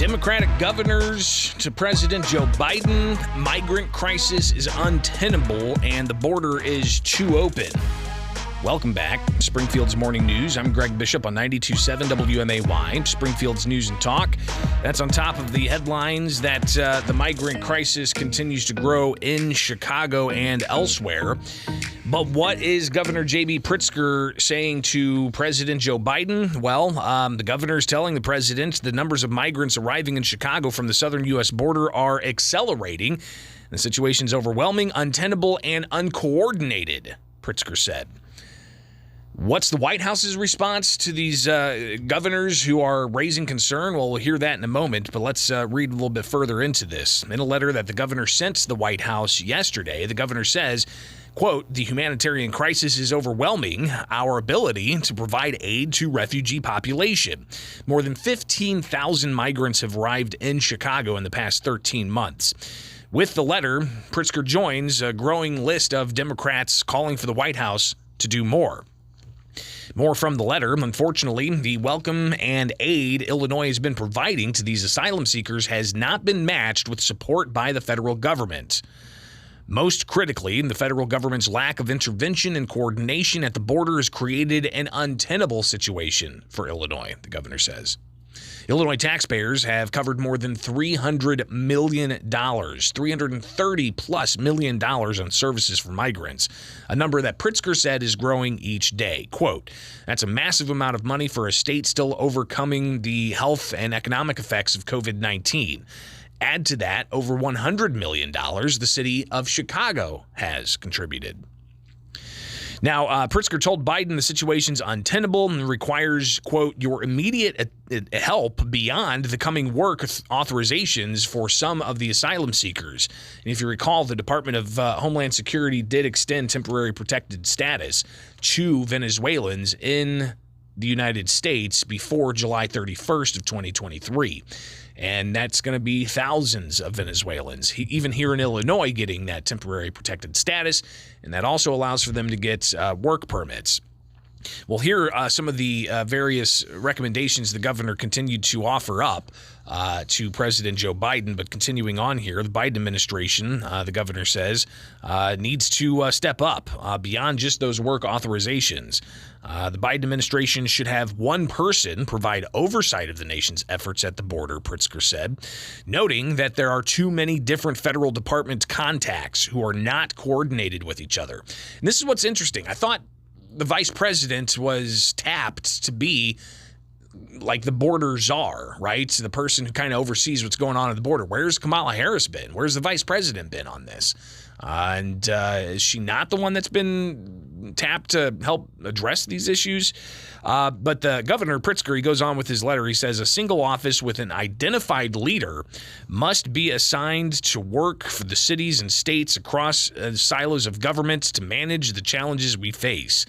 Democratic governors to President Joe Biden. Migrant crisis is untenable and the border is too open. Welcome back. Springfield's Morning News. I'm Greg Bishop on 92.7 WMAY, Springfield's News and Talk. That's on top of the headlines that the migrant crisis continues to grow in Chicago and elsewhere. But what is Governor J.B. Pritzker saying to President Joe Biden? Well, the governor is telling the president the numbers of migrants arriving in Chicago from the southern U.S. border are accelerating. The situation's overwhelming, untenable, and uncoordinated, Pritzker said. What's the White House's response to these governors who are raising concern? Well, we'll hear that in a moment, but let's read a little bit further into this. In a letter that the governor sent to the White House yesterday, the governor says, quote, "The humanitarian crisis is overwhelming our ability to provide aid to refugee population. More than 15,000 migrants have arrived in Chicago in the past 13 months." With the letter, Pritzker joins a growing list of Democrats calling for the White House to do more. More from the letter. Unfortunately, the welcome and aid Illinois has been providing to these asylum seekers has not been matched with support by the federal government. Most critically, the federal government's lack of intervention and coordination at the border has created an untenable situation for Illinois, the governor says. Illinois taxpayers have covered more than $300 million, $330+ million on services for migrants, a number that Pritzker said is growing each day. Quote, "That's a massive amount of money for a state still overcoming the health and economic effects of COVID-19. Add to that over $100 million the city of Chicago has contributed." Now, Pritzker told Biden the situation's untenable and requires, quote, "your immediate help beyond the coming work authorizations for some of the asylum seekers." And if you recall, the Department of Homeland Security did extend temporary protected status to Venezuelans in the United States before July 31st of 2023. And that's going to be thousands of Venezuelans, even here in Illinois, getting that temporary protected status. And that also allows for them to get work permits. Well, here are some of the various recommendations the governor continued to offer up to President Joe Biden. But continuing on here, the Biden administration, the governor says, needs to step up beyond just those work authorizations. The Biden administration should have one person provide oversight of the nation's efforts at the border, Pritzker said, noting that there are too many different federal department contacts who are not coordinated with each other. And this is what's interesting. I thought the vice president was tapped to be like the border czar, right? The person who kind of oversees what's going on at the border. Where's Kamala Harris been? Where's the vice president been on this? And is she not the one that's been tapped to help address these issues? But the governor, Pritzker, he goes on with his letter. He says a single office with an identified leader must be assigned to work for the cities and states across silos of government to manage the challenges we face.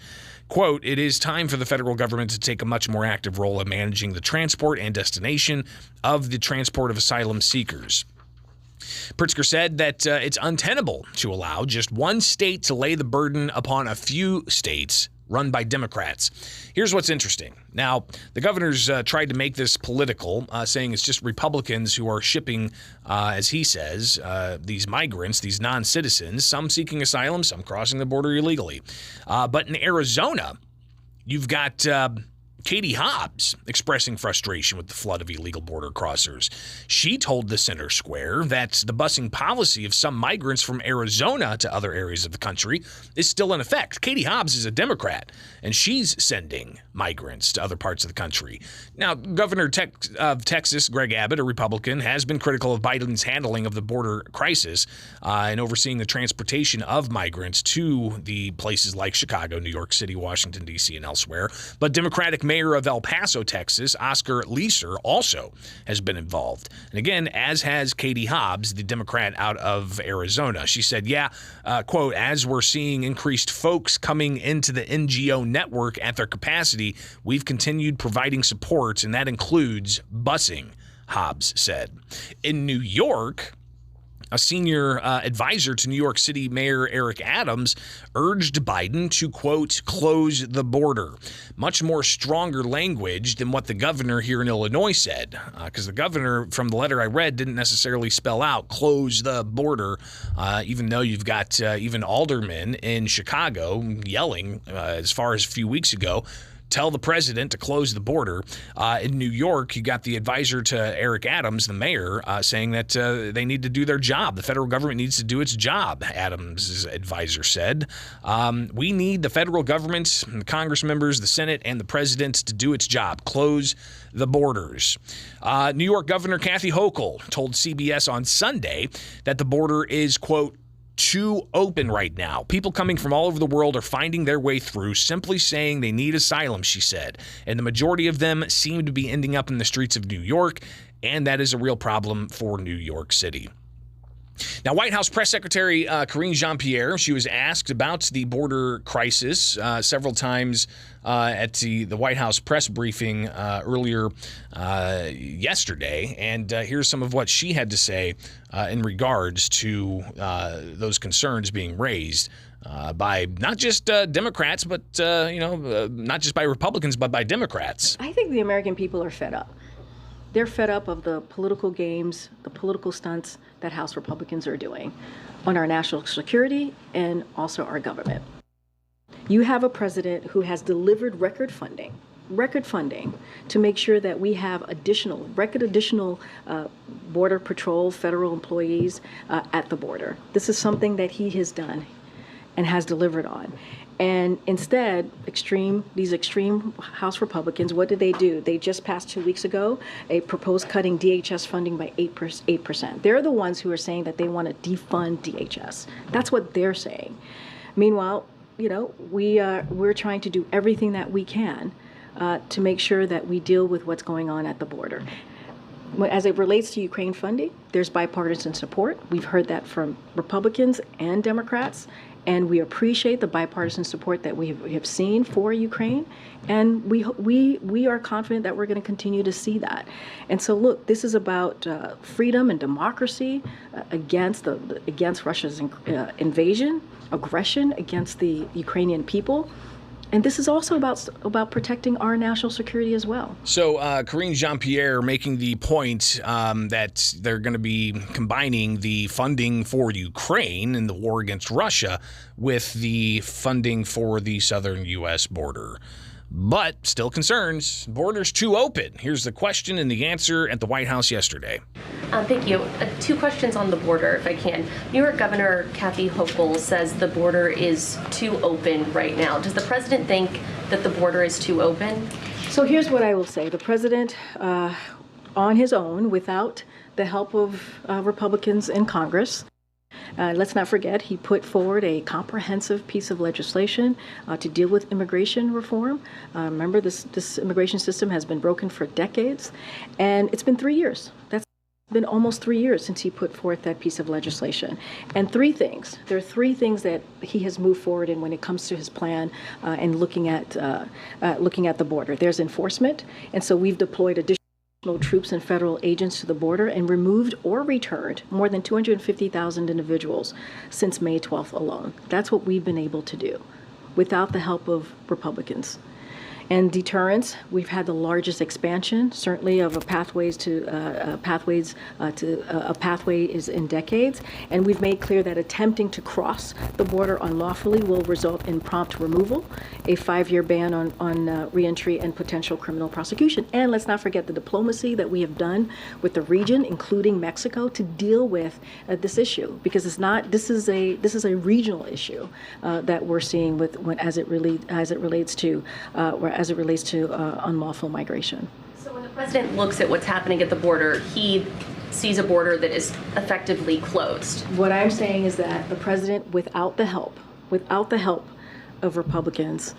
Quote, "It is time for the federal government to take a much more active role in managing the transport and destination of the transport of asylum seekers." Pritzker said that it's untenable to allow just one state to lay the burden upon a few states run by Democrats. Here's what's interesting. Now, the governors tried to make this political, saying it's just Republicans who are shipping, as he says, these migrants, these non-citizens, some seeking asylum, some crossing the border illegally. But in Arizona, you've got Katie Hobbs expressing frustration with the flood of illegal border crossers. She told the Center Square that the busing policy of some migrants from Arizona to other areas of the country is still in effect. Katie Hobbs is a Democrat, and she's sending migrants to other parts of the country. Now, Governor of Texas, Greg Abbott, a Republican, has been critical of Biden's handling of the border crisis and overseeing the transportation of migrants to the places like Chicago, New York City, Washington, D.C., and elsewhere. But Democratic Mayor of El Paso, Texas, Oscar Leeser, also has been involved. And again, as has Katie Hobbs, the Democrat out of Arizona. She said, quote, "As we're seeing increased folks coming into the NGO network at their capacity, we've continued providing support, and that includes busing," Hobbs said. In New York, A senior advisor to New York City Mayor Eric Adams urged Biden to, quote, close the border. Much more stronger language than what the governor here in Illinois said, because the governor, from the letter I read, didn't necessarily spell out close the border, even though you've got even aldermen in Chicago yelling as far as a few weeks ago, tell the president to close the border. In New York, you got the advisor to Eric Adams, the mayor, saying that they need to do their job. The federal government needs to do its job, Adams' advisor said. We need the federal government, the Congress members, the Senate, and the president to do its job. Close the borders. New York Governor Kathy Hochul told CBS on Sunday that the border is, quote, too open right now. People coming from all over the world are finding their way through, simply saying they need asylum, she said. And the majority of them seem to be ending up in the streets of New York, and that is a real problem for New York City. Now, White House Press Secretary Karine Jean-Pierre, she was asked about the border crisis several times at the White House press briefing earlier yesterday. And here's some of what she had to say in regards to those concerns being raised by not just Democrats, but, not just by Republicans, but by Democrats. I think the American people are fed up. They're fed up of the political games, the political stunts that House Republicans are doing on our national security and also our government. You have a president who has delivered record funding to make sure that we have additional Border Patrol federal employees at the border. This is something that he has done and has delivered on. And instead, these extreme House Republicans, what did they do? They just passed 2 weeks ago a proposed cutting DHS funding by 8%. They're the ones who are saying that they want to defund DHS. That's what they're saying. Meanwhile, we're trying to do everything that we can to make sure that we deal with what's going on at the border. As it relates to Ukraine funding, there's bipartisan support. We've heard that from Republicans and Democrats. And we appreciate the bipartisan support that we have seen for Ukraine, and we are confident that we're going to continue to see that. And so, look, this is about freedom and democracy against Russia's invasion, aggression against the Ukrainian people. And this is also about protecting our national security as well. So Karine Jean-Pierre making the point that they're going to be combining the funding for Ukraine in the war against Russia with the funding for the southern U.S. border. But still concerns, borders too open. Here's the question and the answer at the White House yesterday. Thank you. Two questions on the border, if I can. New York Governor Kathy Hochul says the border is too open right now. Does the president think that the border is too open? So here's what I will say. The president, on his own, without the help of Republicans in Congress, let's not forget, he put forward a comprehensive piece of legislation to deal with immigration reform. Remember, this immigration system has been broken for decades, and it's been 3 years. That's been almost 3 years since he put forth that piece of legislation. And there are three things that he has moved forward in when it comes to his plan and looking at the border. There's enforcement, and so we've deployed additional troops and federal agents to the border and removed or returned more than 250,000 individuals since May 12th alone. That's what we've been able to do without the help of Republicans. And deterrence, we've had the largest expansion, certainly, of a pathway is in decades. And we've made clear that attempting to cross the border unlawfully will result in prompt removal, a 5-year ban on reentry and potential criminal prosecution. And let's not forget the diplomacy that we have done with the region, including Mexico, to deal with this issue, because this is a regional issue that we're seeing as it relates to unlawful migration. So when the president looks at what's happening at the border, he sees a border that is effectively closed. What I'm saying is that the president, without the help of Republicans,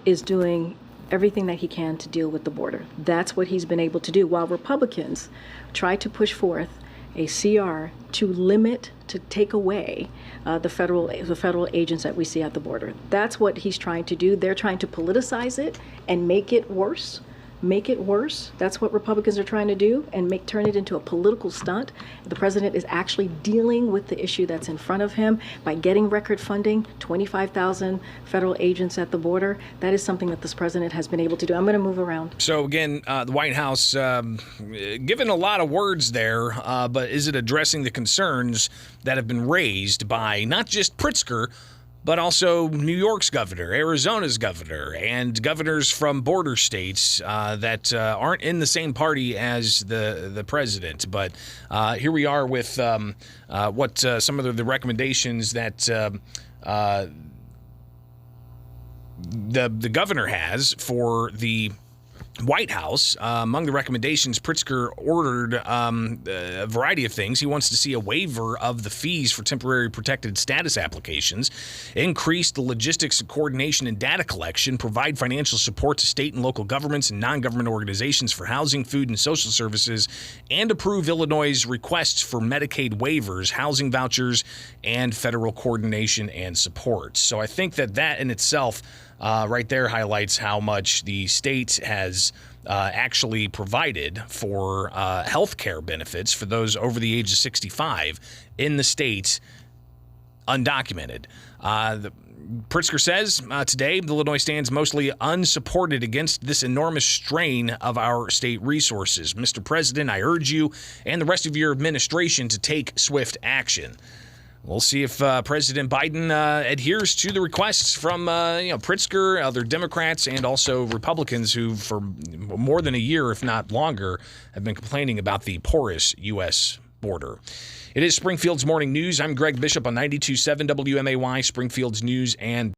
is doing everything that he can to deal with the border. That's what he's been able to do, while Republicans try to push forth a CR to take away the federal agents that we see at the border. That's what he's trying to do. They're trying to politicize it and make it worse, make it worse. That's what Republicans are trying to do, and turn it into a political stunt. The president is actually dealing with the issue that's in front of him by getting record funding, 25,000 federal agents at the border. That is something that this president has been able to do. I'm going to move around. So again, the White House given a lot of words there, but is it addressing the concerns that have been raised by not just Pritzker, but also New York's governor, Arizona's governor, and governors from border states that aren't in the same party as the president? But here we are with what some of the recommendations that the governor has for the White House. Among the recommendations, Pritzker ordered a variety of things. He wants to see a waiver of the fees for temporary protected status applications, increase the logistics and coordination and data collection, provide financial support to state and local governments and non-government organizations for housing, food, and social services, and approve Illinois' requests for Medicaid waivers, housing vouchers, and federal coordination and support. So I think that in itself right there highlights how much the state has actually provided for health care benefits for those over the age of 65 in the state, undocumented. Pritzker says today, Illinois stands mostly unsupported against this enormous strain of our state resources. Mr. President, I urge you and the rest of your administration to take swift action. We'll see if President Biden adheres to the requests from Pritzker, other Democrats, and also Republicans who, for more than a year, if not longer, have been complaining about the porous U.S. border. It is Springfield's Morning News. I'm Greg Bishop on 92.7 WMAY, Springfield's News and